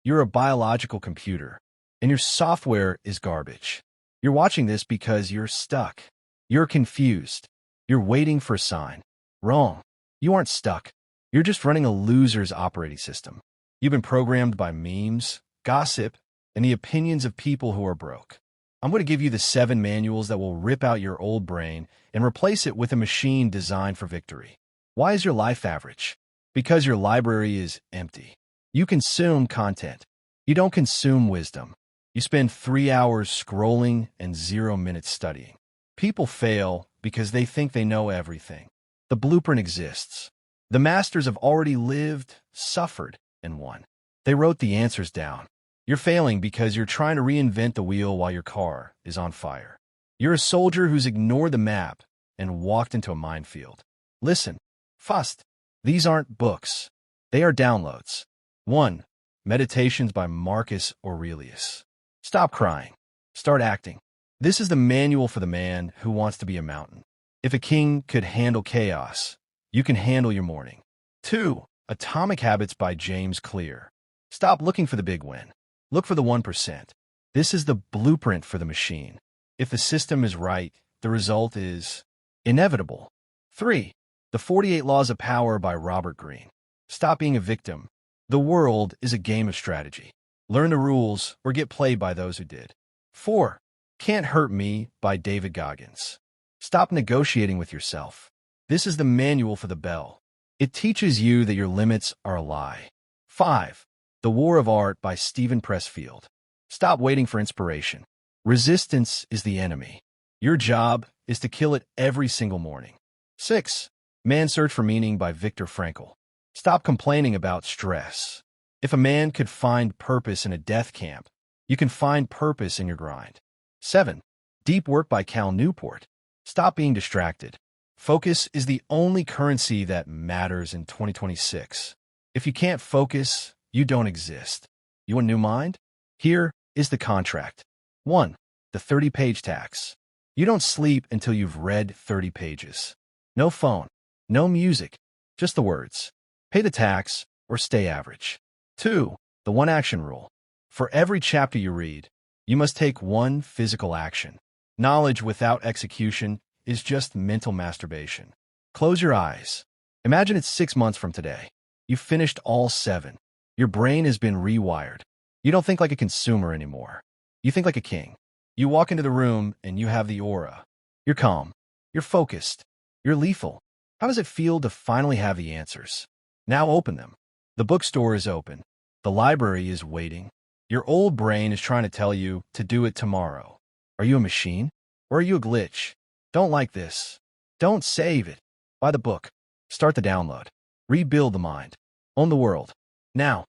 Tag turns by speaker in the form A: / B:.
A: You're a biological computer, and your software is garbage. You're watching this because you're stuck. You're confused. You're waiting for a sign. Wrong. You aren't stuck. You're just running a loser's operating system. You've been programmed by memes, gossip, and the opinions of people who are broke. I'm going to give you the 7 manuals that will rip out your old brain and replace it with a machine designed for victory. Why is your life average? Because your library is empty. You consume content. You don't consume wisdom. You spend 3 hours scrolling and 0 minutes studying. People fail because they think they know everything. The blueprint exists. The masters have already lived, suffered, and won. They wrote the answers down. You're failing because you're trying to reinvent the wheel while your car is on fire. You're a soldier who's ignored the map and walked into a minefield. Listen, Fust, these aren't books. They are downloads. 1. Meditations by Marcus Aurelius. Stop crying. Start acting. This is the manual for the man who wants to be a mountain. If a king could handle chaos, you can handle your morning. 2. Atomic Habits by James Clear. Stop looking for the big win. Look for the 1%. This is the blueprint for the machine. If the system is right, the result is inevitable. 3. The 48 Laws of Power by Robert Greene. Stop being a victim. The world is a game of strategy. Learn the rules or get played by those who did. 4. Can't Hurt Me by David Goggins. Stop negotiating with yourself. This is the manual for the bell. It teaches you that your limits are a lie. 5. The War of Art by Stephen Pressfield. Stop waiting for inspiration. Resistance is the enemy. Your job is to kill it every single morning. 6. Man's Search for Meaning by Viktor Frankl. Stop complaining about stress. If a man could find purpose in a death camp, you can find purpose in your grind. 7. Deep Work by Cal Newport. Stop being distracted. Focus is the only currency that matters in 2026. If you can't focus, you don't exist. You want a new mind? Here is the contract. 1. The 30-page tax. You don't sleep until you've read 30 pages. No phone, no music, just the words. Pay the tax or stay average. 2. The 1 action rule. For every chapter you read, you must take 1 physical action. Knowledge without execution is just mental masturbation. Close your eyes. Imagine it's 6 months from today. You've finished all 7. Your brain has been rewired. You don't think like a consumer anymore. You think like a king. You walk into the room and you have the aura. You're calm. You're focused. You're lethal. How does it feel to finally have the answers? Now open them. The bookstore is open. The library is waiting. Your old brain is trying to tell you to do it tomorrow. Are you a machine? Or are you a glitch? Don't like this. Don't save it. Buy the book. Start the download. Rebuild the mind. Own the world. Now.